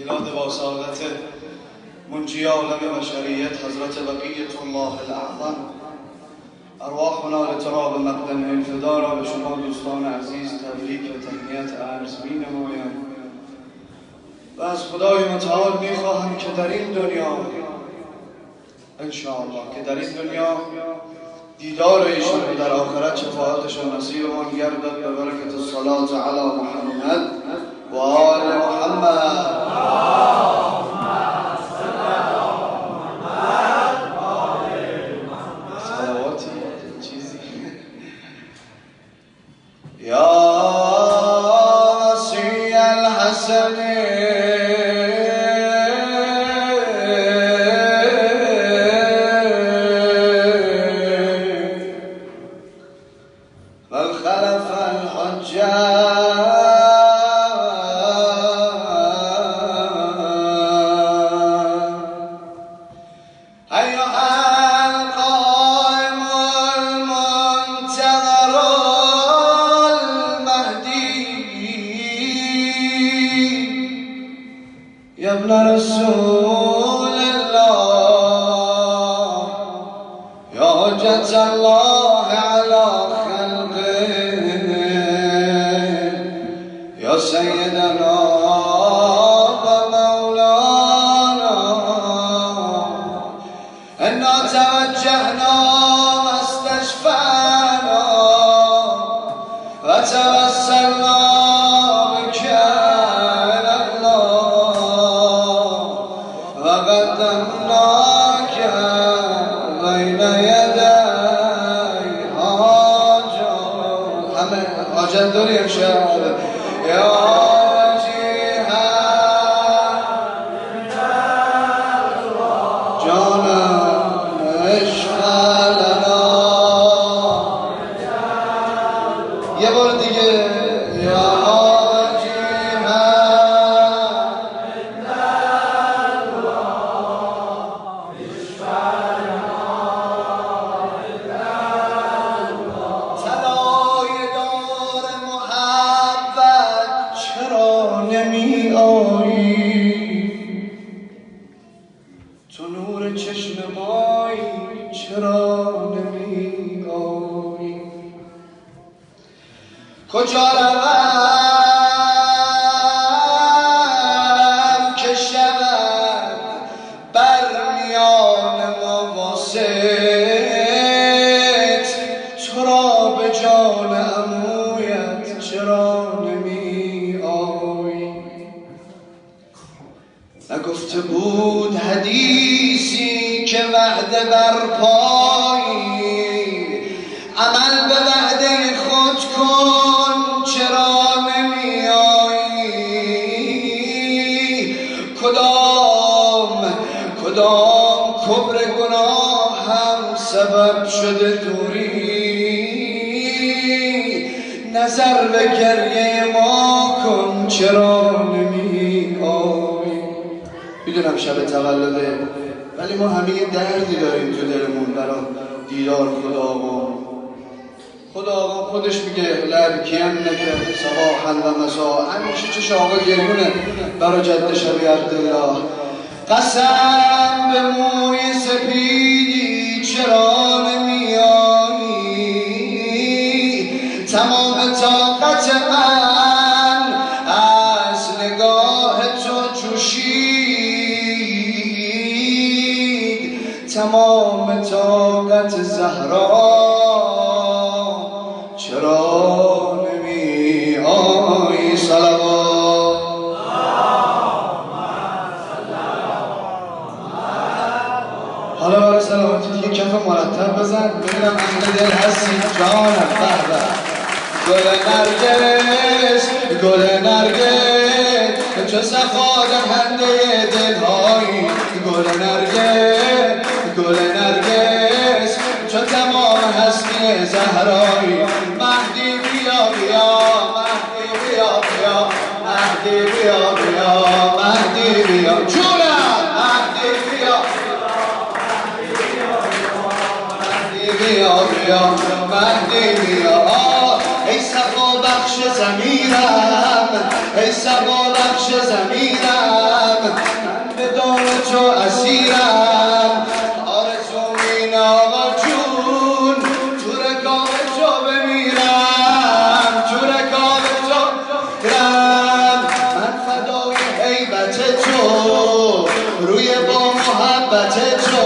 میلاد با سعادت منجی عالم بشریت حضرت بقیة الله الاعظم، ارواحنا لتراب مقدم الفدا را به شما دوستان عزیز تبریک و تهنیت عرض می‌نمایم و از خدای متعال میخواهم که در این دنیا انشاءالله که در این دنیا دیدار ایشان و در آخرت شفاعتشان نصیبمان گردد به برکت الصلاة علی محمد و آل محمد. صلواتی چیزی یا وصی الحسن والخلف الحجاج أيها القائم المنتظر المهدي يا ابن رسول الله يا حجة الله على يا سيدنا ومولانا إنا توجهنا واستشفعنا وتوسلنا بك إلى الله وقدمناك بين يدي حاجة دنيا شاعر يا وجيها جانا اشفع لنا يا بردي يا وجيها نمی آیی تو نور چشم مایی چرا نمی آیی کجا روم که شود برمیان ما واسط تو را به جان عمویت چرا نگفته بود حدیثی که وعده برپایی عمل به وعده خود کن چرا نمی آیی کدام کبر گناه هم سبب شده دوری نظر به گریه ما کن چرا نمی آیی. میدونم شب تولده ولی ما همه یه دردی داریم تو دلمون برای دیدار خدا آقا خودش میگه لبکینک صباحا و مساء همیشه چش آقا گریونه برای جد شبی عبدالله قسم به موی سپیدی چرا نمی آیی تمام طاقت من از نگاه تو جوشید تمام طاقت زهرا چرا نمی آیی صلوات حالا برای سلامتی یه کف مرتب بزن ببینم اهل دل هستی جانم گل نرگس چو صفا دهنده دلهایی گل نرگس چو تمام هستی زهرایی مهدی بیا بیا مهدی بیا بیا مهدی بیا بیا مهدی بیا جونم مهدی بیا مهدی بیا بیا مهدی بیا ای صفا بخش ضمیرم ای صفا بخش ضمیرم تو اسیرم، آرزو این آقا جون تو رکاب تو بمیرم، تو رکاب تو برم. من فدای هیبت تو روی با محبت تو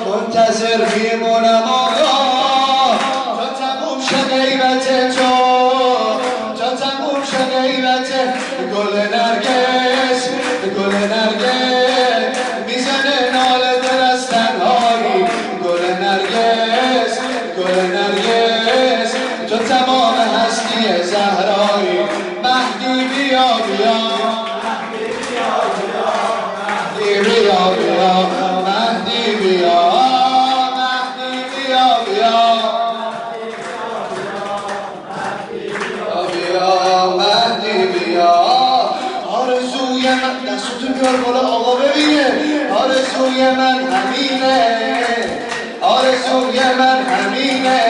منتظر میمونم آقا تا تموم شه غیبت تو، تا تموم شه غیبت. گل نرگس گل نرگس میزنه ناله دل از تنهایی، گل نرگس گل نرگس تو تمام هستی زهرایی. مهدی بیا بیا مهدی بیا بیا مهدی بیا مهدی بیا بیا بیا مهدی بیا. آرزوی من دستتو بیار بالا آقا ببینه، آرزوی من همینه، آرزوی من همینه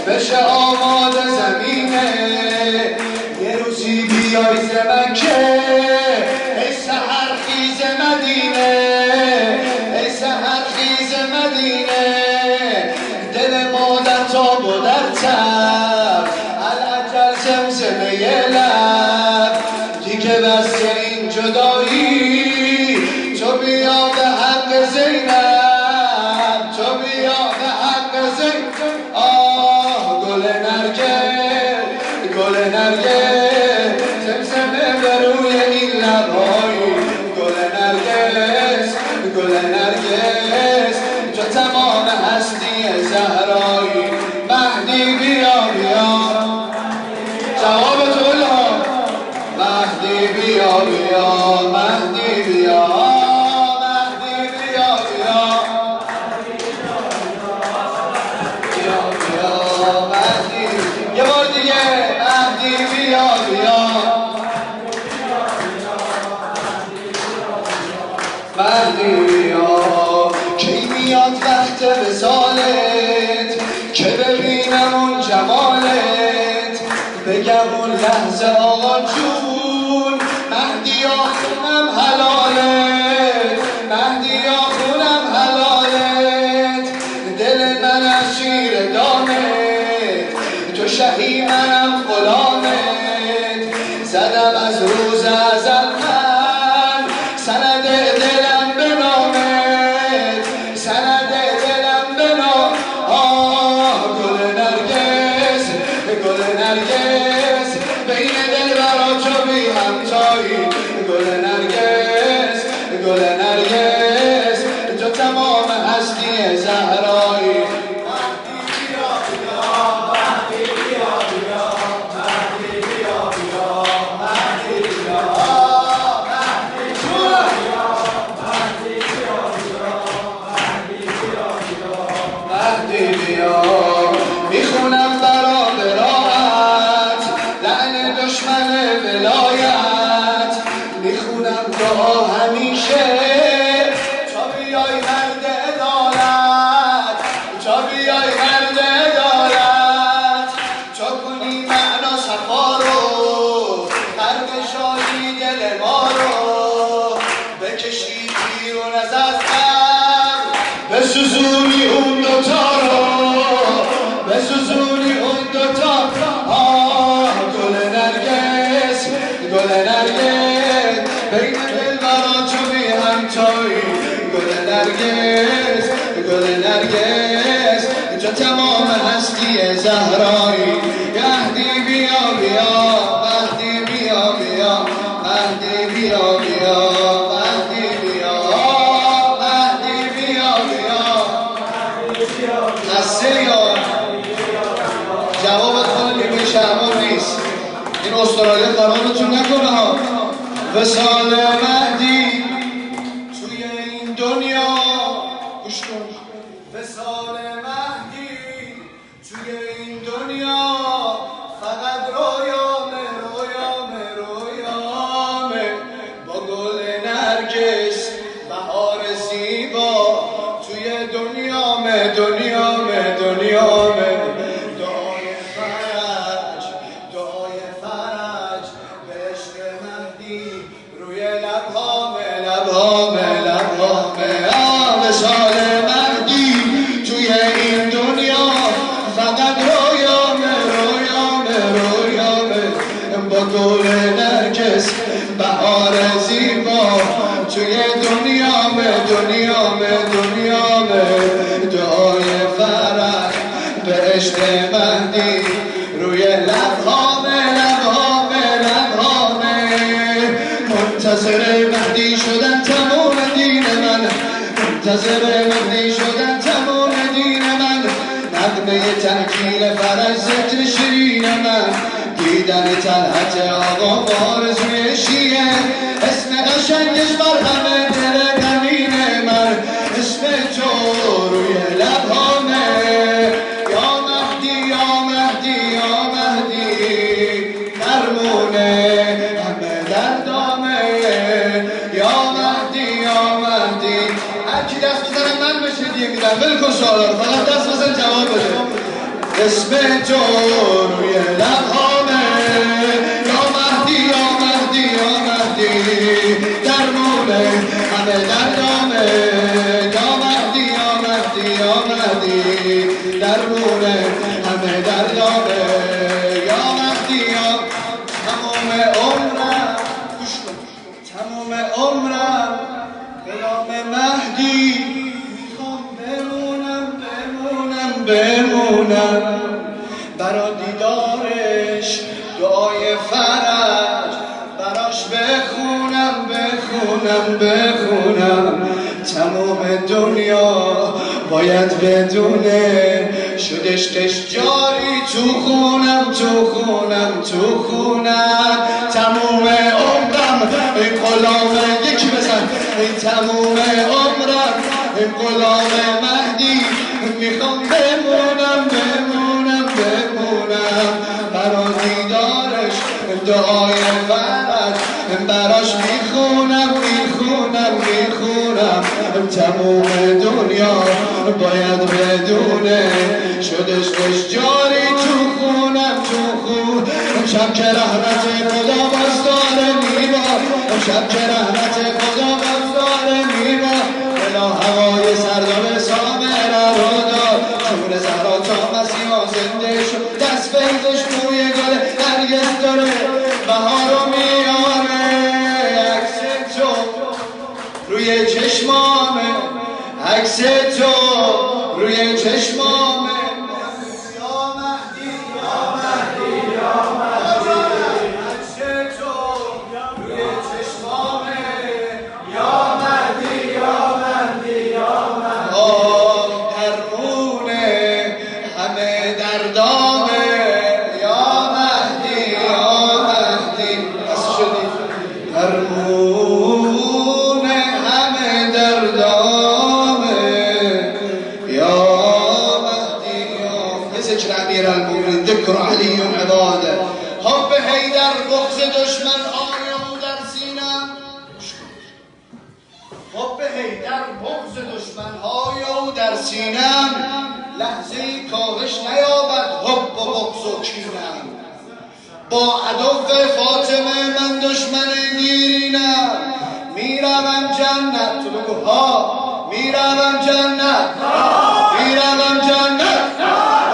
بشه آماده زمینه. یه روزی بیای ز مکه ای سحر خیز مدینه، ای سحر خیز مدینه. دل مادر تا بودرتر العجل زمزمه لب دیگه بس این جدایی. تو بیا به حق زینب، تو بیا به حق زینب. آه گل نرگس گل نرگس زمزمه به روی این لبایی. گل نرگس گل نرگس تو تمام هستی زهرایی. مهدی بیا بیا جواب تو بلها. مهدی بیا بیا مهدی بیا مهدی بیا بیا بیا بیا مهدی. یه بار دیگه مهدی بیا بیا مهدی بیا. کی میاد وقت وصالت که ببینم اون جمالت، بگم اون لحظه آقا جون مهدی آخونم حلالت، مهدی آخونم حلالت. دل من از شیر دامت تو شهی منم غلامت. زدم از روز ازل من سند دلم به نامت، سند دلم به نام. آه گل نرگس گل نرگس بین دل برا تو بی همتایی. گل نرگس گل نرگس تو تمام هستی زهرایی. مهدی بیا بیا مهدی بیا بیا مهدی بیا بیا مهدی بیا مهدی بیا. میخونم برا براعت لعن دشمن ولایت، میخونم دعا همیشه تا بیای مرد عدالت، تا بیای مرد عدالت. تا کنی معنا صفا رو غرق شادی دل ما رو، بکشی بیرون از غم بسوزونی اون دوتا رو، بسوزونی اون دوتا. آه گل نرگس گل نرگس بین دل برا تو بی همتایی. گل نرگس گل نرگس تو تمام هستی زهرایی. مهدی بیا بیا مهدی بیا بیا مهدی بیا بیا مهدی بیا مهدی بیا بیا. هسته یا جوابت کنه نیمه شهبان نیست. این استرالیا قرارتون نکنه ها. وصال مهدی توی این دنیا گوش کن. وصال مهدی توی این دنیا فقط رویامه رویامه رویامه. با گل نرگس بهار زیبا توی دنیامه دنیامه دنیامه. دعای فرج دعای فرج به عشق مهدی روی لبهامه با گل نرگس بهار زیبا توی دنیامه دعای فرح به عشق مهدی روی لبهامه منتظر مهدی شدن تمام دین من نغمه تحکیل فرج ذکر شیرین من دیدن طلعت آقا آرزوی شیعه اسم قشنگش بر همه دل غمین من اسم تو روی لبهامه یا مهدی درمونه همه دردامه یا مهدی هرکی دست بزنه من بشه دیگه میدم بلکن سوالا رو فقط دست بزن جواب بده اسم تو روی لبهامه یا مهدی درمونه همه دردامه یا مهدی درمونه همه دردامه یا مهدی تمام عمرم به نام مهدی میخوام بمونم برا دیدارش دعای فرج براش بخونم تمام دنیا باید بدونه شد عشقش جاری تو خونم تمام عمرم ای غلام یکی بزن ای تمام عمرم ای غلام مهدی میخوام بمونم برا دیدارش دعای فرج براش میخونم تمام دنیا باید بدونه شد عشقش جاری تو خونم شب که رحمت خدا باز داره میبا بلا هوای سرداب سامره رو دار شور زهرا تا مسیحا زنده شد دست فیضش بوی گل نرگس داره بهارو میاره عکس تو روی چشمامه عکس تو روی چشمامه یا مهدی عکس تو روی چشمامه یا مهدی درمونه همه دردامه یا مهدی بس شدی درمونه همه دردامه یا مهدی ذکر امیر المؤمنین ذکر علی عباده حب حیدر بغض دشمن آیا در سینم حب حیدر بغض دشمن آیا در سینم لحظه ای کاهش نیابد حب و بغض و کینم با عدو فاطمه من دشمن دیرینم میروم جنت تو بگو ها میروم جنت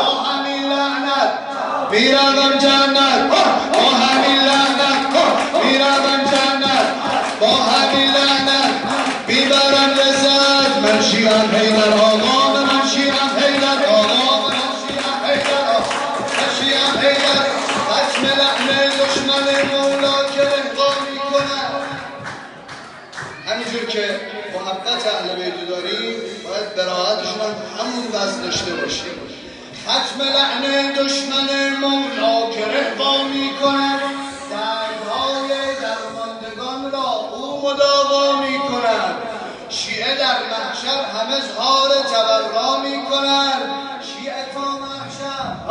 با همین لعنت میروم جنت با همین لعنت بیبرم لذت من شیرم حیدر آقا من شیرم حیدر ختم لعنه دشمن مولا که رهبا میکنن همینجور که محبت اهل بیت داریم باید براعتشون همون وزن داشته باشیم ختم لعنه دشمن مولا که رهبا میکنن دردهای درماندگان را او مداوا میکنن شیعه در محشر همه اظهار تبرا میکنن شیعه تا محشر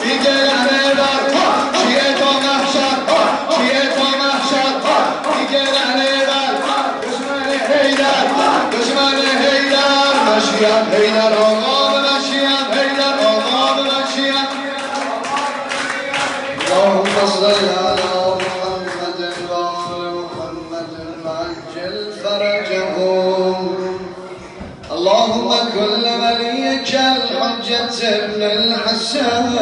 دیگه لعنه بر شیعه تا محشر دیگه لعنه بر دشمن حیدر مشیعم حیدر آقا مشیعم حیدر آقا مشیعم اللهم صل على محمد وآل محمد وعجل فرجهم اللهم كل وليك الجد ابن الحسن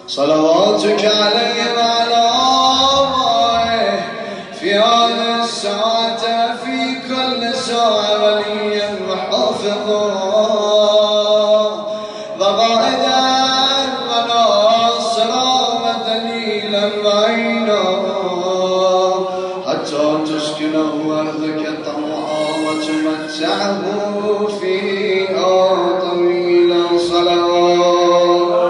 صلواتك عليه وعلى آبائه في هذه الساعة في كل ساعة وليا وحافظا وقائدا وناصرا ودليلا وعينا حتى تسكنه أرضك طوعا وتمتعه فيها طويلا صلوات.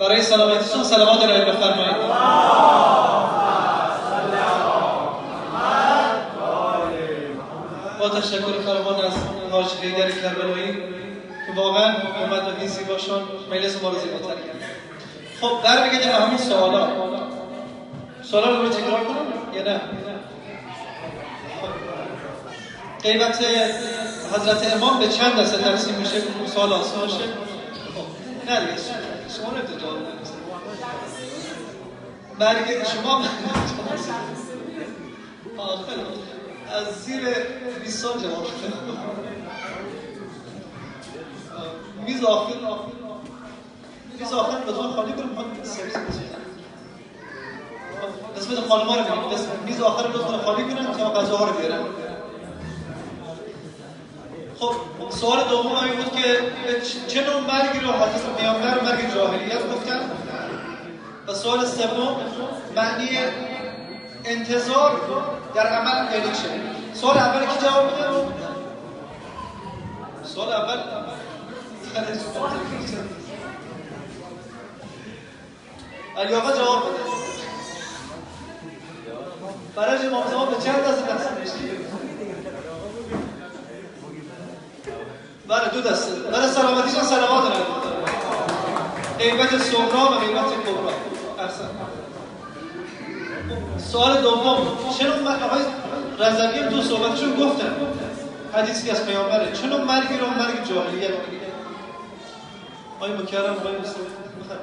برای سلامتیشون سلامات الهی بفرمایید. با تشکر فراوان از حاج حیدر کربلایی که واقعا اومد و این زیباشون مجلس ما رو زیباتر کرد. خب برمیگردیم به همین سوالا رو تکرار کنم یا نه؟ غیبت حضرت امام به چند دسته تقسیم میشه؟ سوال آسان باشه؟ نه دیگه شما رو جواب نمی‌دید. برگرد شما از زیر 20 سال جواب شد. میز آخر لطفا خالی کنیم سرویس بزنیم. قسمت خانم‌ها رو ببینید. میز آخر لطفا خالی کنیم تا غذاها رو بیارن. خب سوال دوم این بود که چه نوع مرگی رو حضرت پیامبر مرگ جاهلیت گفتن و سوال سوم معنی انتظار در عمل یعنی چه؟ سوال اول کی جواب میده؟ سوال اول علی آقا جواب بده. برای امام زمان به چند دسته تقسیم میشه؟ بله دو دسته. برای سلامتیشون سلامات دارن. غیبت صغرا و غیبت کبرا. احسن. سوال دوم چنون آقای رضوی هم تو صحبتشون گفتن حدیثی از پیامبره چنون مرگی رو مرگ جاهلیت میگه. آقای مکرم آقای مصطفی بخیر.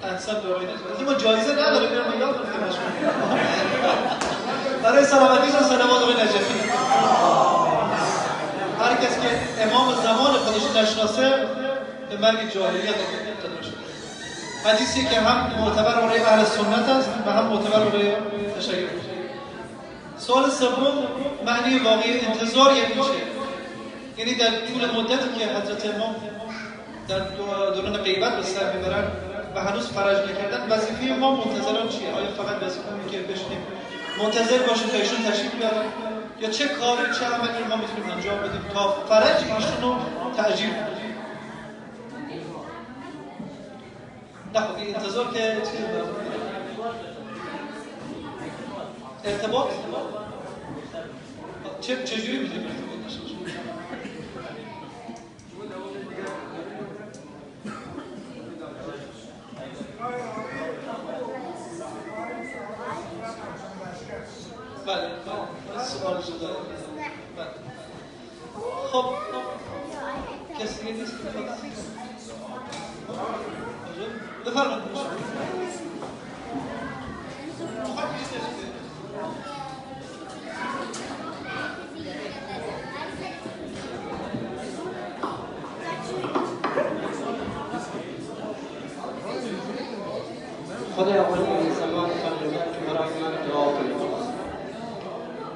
احسن دارید. ما جایزه نداره میرم یاد بگیرم. برای سلامتیشون سلامات آقای نجفی. هر کس که امام زمان خودش نشناسه به مرگ جاهلیت مبتلا شده. حدیثی که هم معتبر برای اهل سنت است و هم معتبر برای تشیع. سوال سوم معنی واقعی انتظار یعنی چه؟ یعنی در طول مدتی که حضرت امام در دوران غیبت به سر میبرن و هنوز فرج نکردن وظیفه ما منتظران چیه؟ آیا فقط وظیفه که بشینیم منتظر باشیم تا ایشون تشریف بیارن یا چه کاری چه عملی ما میتونیم انجام بدیم تا فرج ایشون رو تعجیل کنیم؟ نه خب این انتظار که ارتباط چجوری میتونیم ارتباط داشته باشیم؟ بله سوال شده. بله خب کسی دیگه نیست بفرمایید. خدای اول این زمان فرمودن که برای من دعا کنید.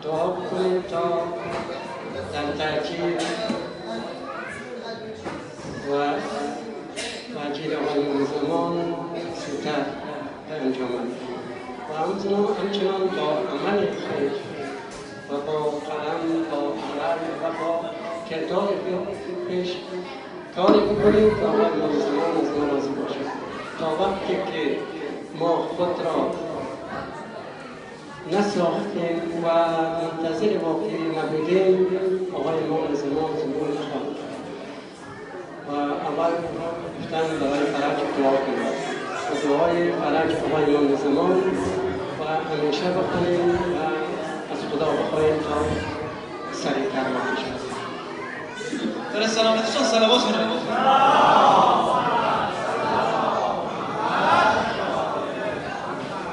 دعا کنید تا در تأکید و تأکید آقایون زمان زودتر انجام و همچنان با عمل خیر و با قلم با عمل و با کردار پیش کاری بکنید تا آقایون زمان از ما راضی باشد تا وقتی که ما خود را نساختیم و منتظر واقعی نبودیم آقای ما زمان زمان خواهد گفتن برای فرج دعا کنیم و دعای فرج آقای امام زمان و همیشه بکنیم و از خدا بخواهیم تا سریعتر واقع شد. برای سلامتیشان صلوات می‌کنیم.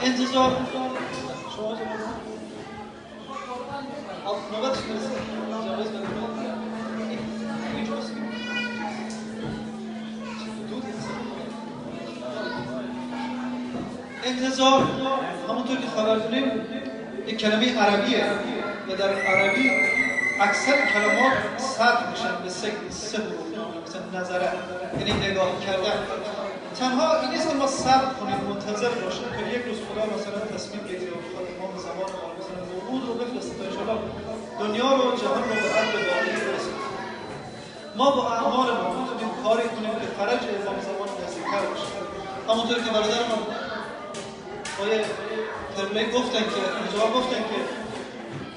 انتظار شما نوبت شما جواز انتظار همونطور که خبر داریم یک کلمه عربیه و در عربی اکثر کلمات صرف میشن به سه حروف، مثلا نظره یعنی نگاه کردن. تنها این نیست که ما صبر کنیم منتظر باشیم تا یک روز خدا مثلا تصمیم بگیره و بخواد امام زمان ما مثلا وعود رو بفرسته تا انشاءالله دنیا رو جهان رو به عدل واقعی برسونه. ما با اعمالمون میتونیم کاری کنیم که فرج امام زمان نزدیک‌تر بشه. همونطور که برادر ما آقای کربلایی گفتن که اینجا گفتن که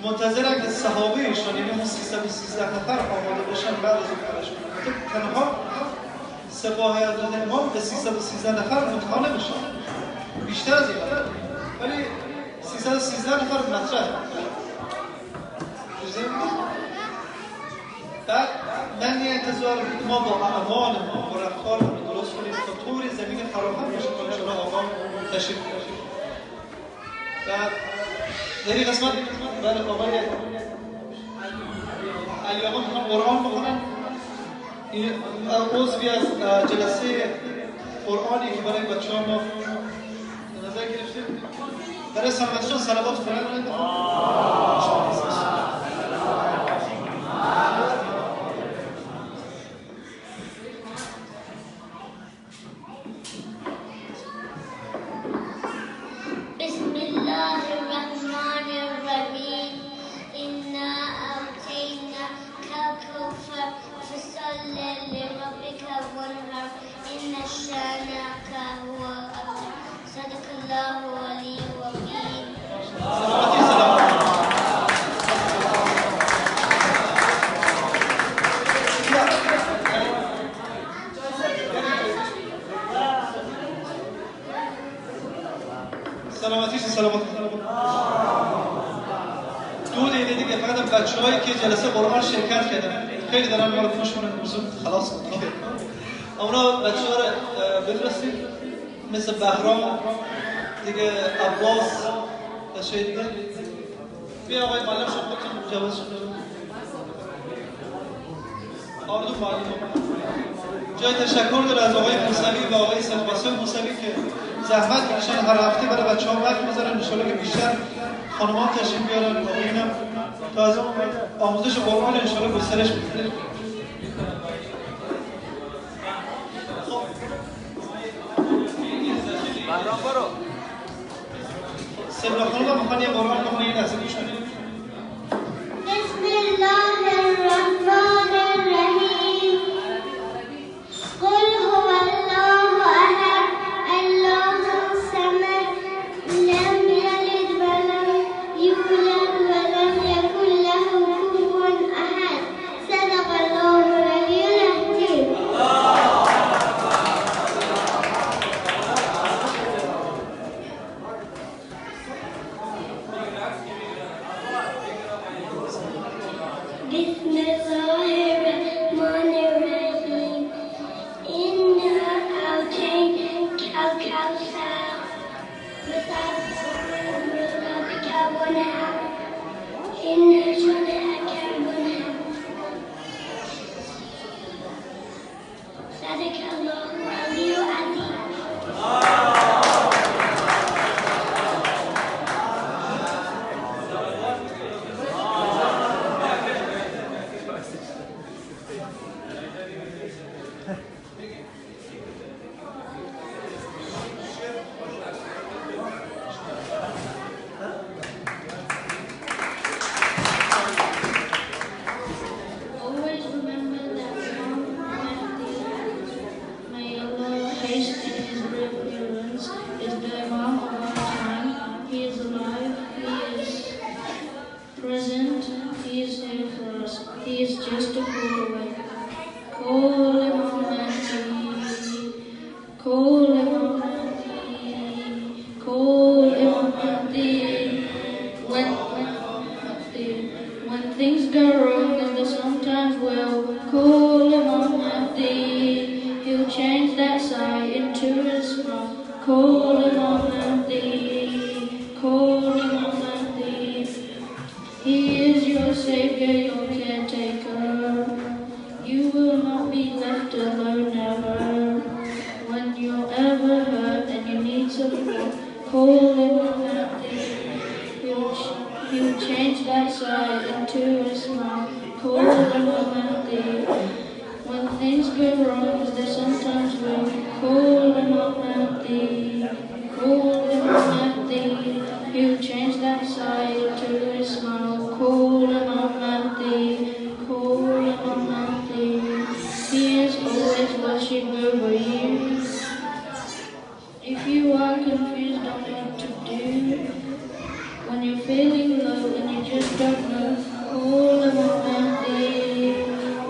منتظرن که صحابه‌شون یعنی اون 313 نفر آماده بشن بعد از اون فرج کنن. تنها سپاه حضرت امام به 313 نفر منتها نمیشن، بیشتر از این نفر، ولی 313 نفر مطرح. بعد من یه انتظار ما با اعمالمون با رفتارمون درست کنیم تا طوری زمین فراهم بشه که انشاءالله آقا تشریف بیاره. بعد در این قسمت برای آقای علی آقا میخوام قرآن بخونن. این عضوی از جلسه قرآنی که برای بچه‌ها ما نظر گرفتیم. برای سلامتشان صلوات کنید. بچه‌هایی که جلسه قرآن شرکت کردن خیلی دارن ما رو خوشمون خلاص کنید. اونا بچه‌ها رو بفرستید مثل بهرام دیگه، عباس بچه‌های دیگه. بیا آقای معلم شما خودتون جواز شده. آردو معلم جای تشکر داره از آقای موسوی و آقای سلماسو موسوی که زحمت میکشن هر هفته برای بچه‌ها وقت میذارن. ان شاءالله که بیشتر خانم‌ها تشریف بیارن و اینم تا از اون آموزش قرآن ان شاءالله گسترش می‌کنه. خب بهرام برو. سلام خانم می‌خوان یه قرآن بخونن این لحظه گوش کنید. بسم الله الرحمن الرحیم. قل هو الله احد الله الصمد لم یلد ولم یولد ولم یکن له کفوا احد. صدق الله العلی العظیم. بسم الله الرحمن الرحیم. إنا أعطيناك الكوثر فصل لربك وانحر إن شانئك المنحر. صدق الله العلي العظيم. Always remember that Imam Mahdi, may Allah hasten his reappearance, is the Imam of our time. He is alive, he is present, he is here for us. He is just a call away. Call Imam Mahdi. call Imam Mahdi, call Imam Mahdi. He is your savior, your caretaker. You will not be left alone ever. When you're ever hurt and you need support, call Imam Mahdi. He'll change that sigh into a smile. Call Imam Mahdi. When things go wrong, as they sometimes will, call Imam Mahdi. Call Imam Mahdi. He'll change that sigh into a smile. Call Imam Mahdi. Call Imam Mahdi. He is always watching over you. If you are confused on what to do, when you're feeling low and you just don't know, call Imam Mahdi.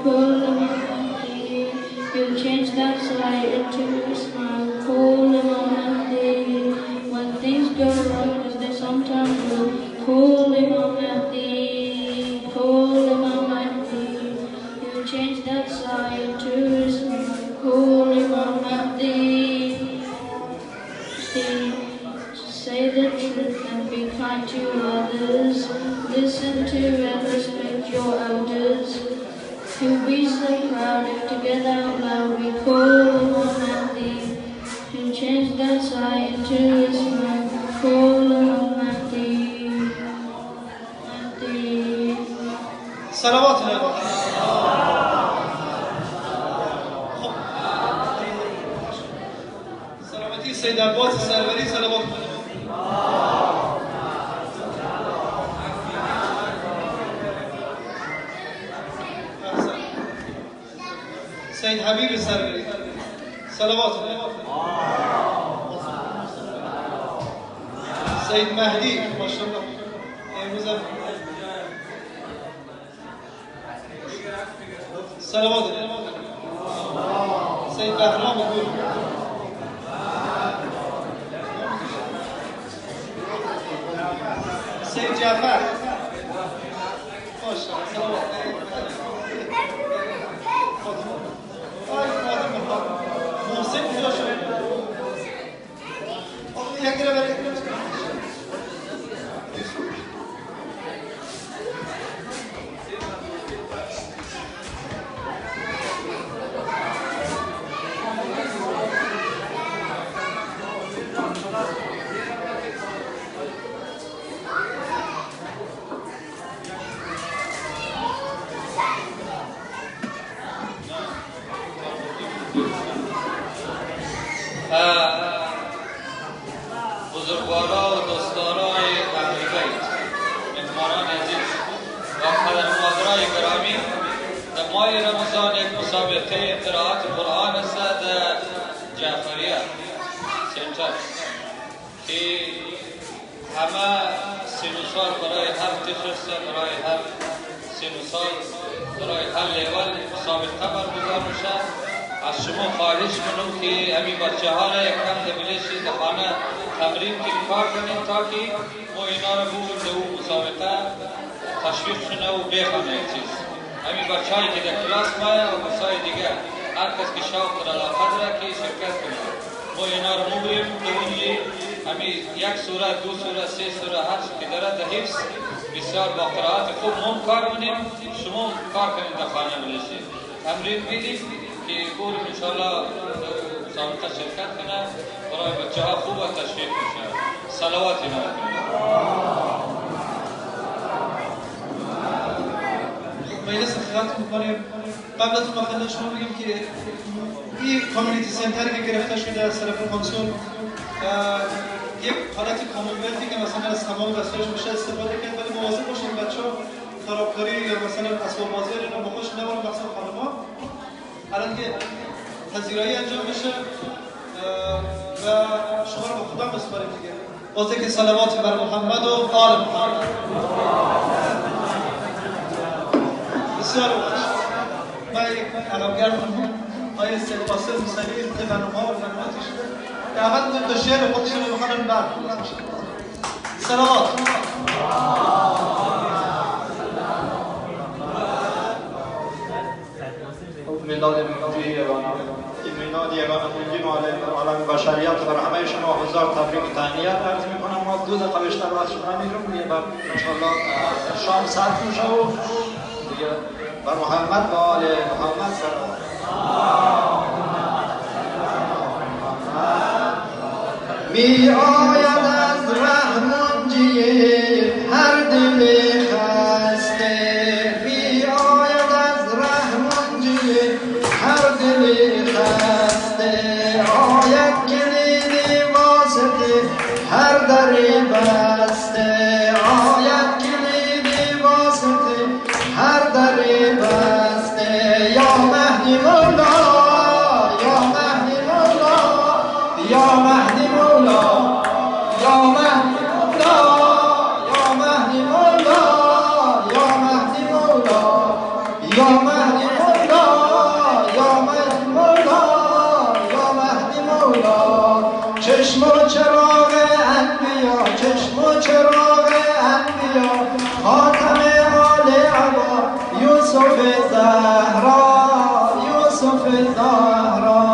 Call Imam Mahdi. He'll change that sigh into a smile. Call Imam Mahdi. When things go wrong, as they sometimes will, call Imam Mahdi. Call Imam Mahdi. He'll change that sigh into a smile. Call Imam Mahdi. Say the truth and be kind to others. Listen to and respect your elders. He'll be so proud if together out loud we call Imam Mahdi. He'll change that sigh into a smile. Call Imam Mahdi. Mahdi. صلوات الله. سلامتی سید عباس سروری صلوات الله. سید حبیب سروری صلوات الله. سید مهدی ماشاءالله امروز صلوات الله. سید بهرام گل سید جعفر ماشاءالله صلوات محسن کجا شد؟ یک گره برای بزرگوارا و دوستدارای اهل بیت، مهمانان عزیز و قدرمنادرای گرامی، در ماه رمضان یک مسابقه قرائت قرآن است در جعفریه سنتر که همه سن و سال برای هر طفل برای هر سن و سال برای هر لیول مسابقه برگزار میشه. از شما خواهش کنم که همین بچه ها را یک کم دبیرشی در خانه تمرین کار کنید تا که ما اینا را بود به اون مسابقه تشویق کنه و بخوانه یک چیز. همین بچه هایی که در کلاس مایه و بچه دیگر هر کس که شوق در علاقه داره که شرکت کنه. ما اینا را مبریم به اونجی همین یک سوره، دو سوره، سه سوره هر چی که داره در حفظ بسیار با قرائت خوب مون کار کنیم. شما کار کنید در خانه بلشید تمرین بیدید که بوریم انشاءالله مسابقه شرکت کنه برای بچه ها خوب و تشویق میشه. صلوات اینا مجلس خدمت میکنیم. قبل از اون خدمت شما بگیم که این کامیونیتی سنتر که گرفته شده از طرف کنسول یک حالت کامونولتی که مثلا از تمام وسایلش میشه استفاده کرد، ولی مواظب باشید بچه‌ها خرابکاری یا مثلا اسباب بازی رو با خودش نبرن، مثلا خانم‌ها. الان که پذیرایی انجام بشه و شما رو به خدا بسپاریم دیگه. واسه که صلوات بر محمد و آل محمد. بسیار خوش. من عقبگردم آیه سید قاسم موسوی به برنامه‌ها و برنامه‌هاش دعوت می‌کنم تا شعر خودشون رو بخونن بعد. صلوات. من میلاد منجی یگانه این میلاد یگانه منجی عالم بشریت بر همه شما هزار تبریک و تهنیت عرض میکنم. ما 2 دقیقه بیشتر وقت شما نمیرم دیگه، بعد انشاءالله شام صرف میشه و دیگه بر محمد و آل محمد سلام. می آید از ره منجی هر دل خسته، می آید از ره منجی هر دل خسته، آید کلید واسطه هر در بسته، آید کلید واسطه هر در بسته. یا مهدی مولا، یا مهدی مولا، یا مهدی مولا، یا مهدی مولا، یا مهدی مولا، یا مهدی مولا، یا مهدی مولا، یا مهدی مولا، یا مهدی مولا. چشم و چراغ انبیا، چشم و چراغ انبیا، خاتم آل عبا یوسف زهرا، یوسف زهرا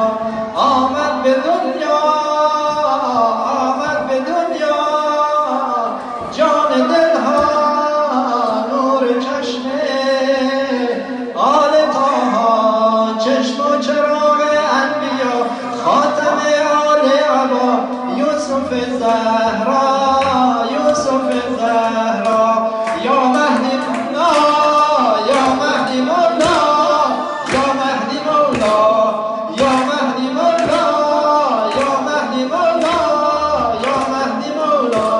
آمد به دنیا، آمد به دنیا جان دلها نور چشم آل طاها. چشم و چراغ انبیا، خاتم آل عبا یوسف زهرا، یوسف زهرا. یا مهدی مولا، یا مهدی مولا، یا مهدی مولا، یا مهدی مولا، یا مهدی مولا، یا مهدی مولا.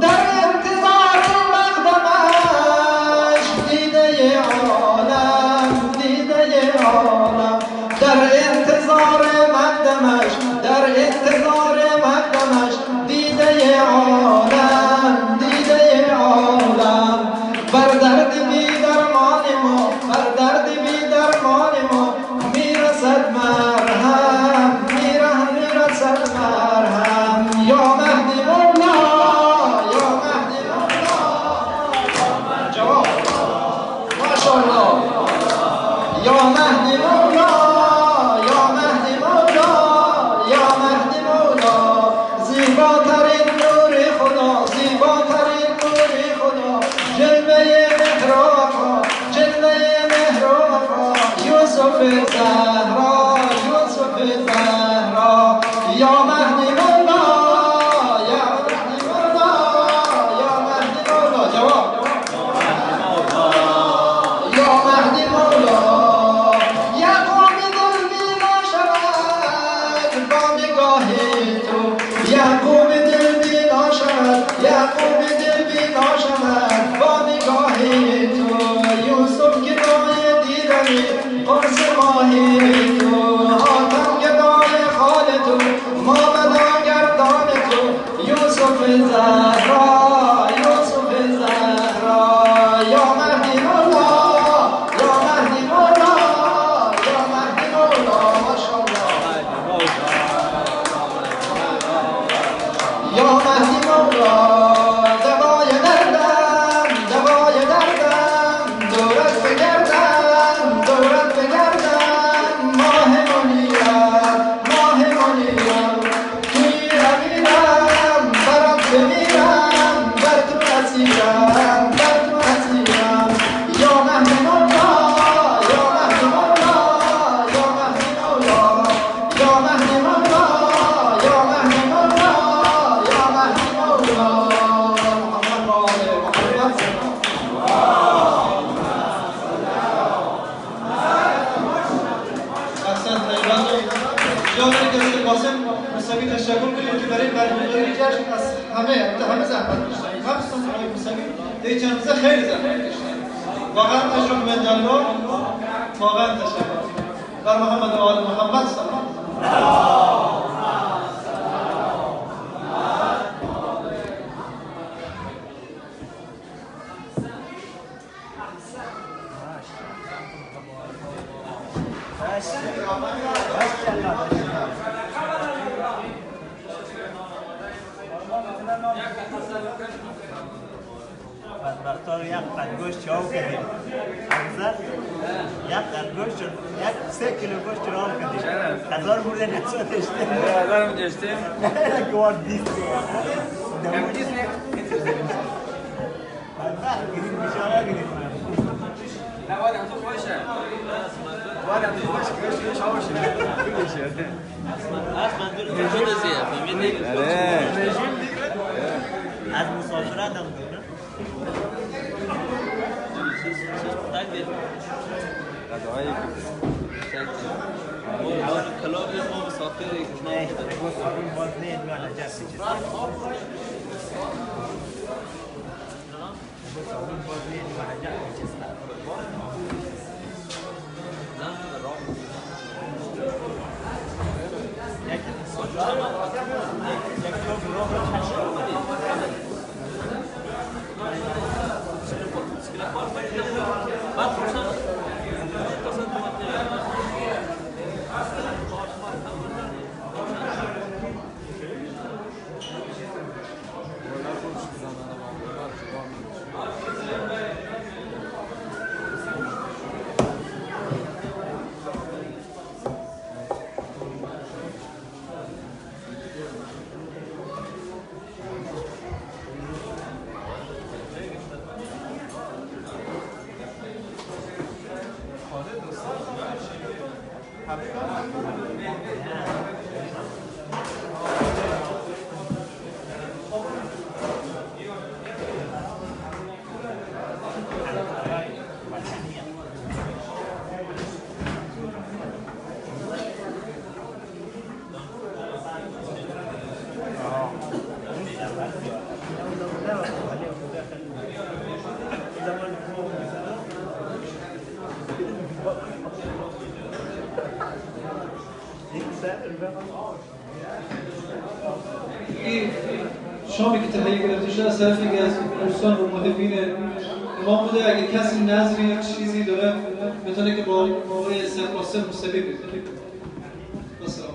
در انتظار مقدمش دیده عالم، دیده عالم. در انتظار مقدمش، در انتظار مقدمش دیده عالم، دیده عالم. بر درد بی درمان ما، بر درد بی درمان ما میرسد مرهم، میرسد مرهم. یا مهدی مولا، یا مهدی مولا. جواب ماشاءالله. یا مهدی مولا، یا مهدی مولا، یا مهدی مولا. زیباترین نور خدا، زیباترین نور خدا، جلوه مهرابا، جلوه مهرابا یوسف زهرا، یوسف زهرا. یا مهدی مولا، یا مهدی مولا، یا مهدی مولا. جواب یا مهدی مولا. یعقوب دل بینا شود با نگاه تو، یعقوب دل بینا شود، یعقوب دل بینا شود با نگاه تو. یوسف گدای دیدن قرص ماه تو، حاتم گدای خال تو، مامدا گردان تو. یوسف زهرا، یوسف زهرا. یا مهدی مولا، یا مهدی مولا، یا مهدی مولا. ماشاءالله. یا مهدی مولا. دوای دردم، دوای دردم، دورت بگردم، دورت بگردم. ماه منیرم، ماه منیرم. توی امیرم برات بمیرم، بر تو اسیرم، بر تو اسیرم. یا مهدی مولا، یا مهدی مولا، یا مهدی مولا، یا مهدی مولا، یا مهدی مولا، یا مهدی مولا. محمد و آل محمد احسن طیبان. جامعه کسی قاسم موسوی تشکر کنیم که برای برگزاری جشن از همه زحمت کشیدن، خصوصا آقای موسوی در چند روزه خیلی زحمت کشیدن. واقعا تشکر مندالله، واقعا تشکر. بر محمد و آل محمد سلام. بدبختا رو یک قد گوشت چاو کردیم افضل یک قد گوشت یک 3 کیلو گوشت رو هم کردیم 1000 بردن نشد اشتیم 1000 هم داشتیم گوار دیست بدبخت گیریم بیشاره گیریم نه باید هم تو باشه باید هم تو باشه گوشت شاوشه بگوشه رژیم زیه فهمیدی؟ رژیم از مسافرت هم بود غذاهایی که اول کلاب ما مسافر نه گفتم باز نه میاد جاست چیز این شامی که تهیه گرفته شده از طرف یکی از دوستان و محبین امام بوده. اگه کسی نظری یا چیزی داره بتونه که با آقای سید قاسم موسوی بده. بسیار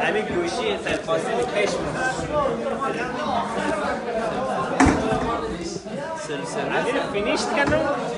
همین گوشی سرفاصل کش همین فینیش کنم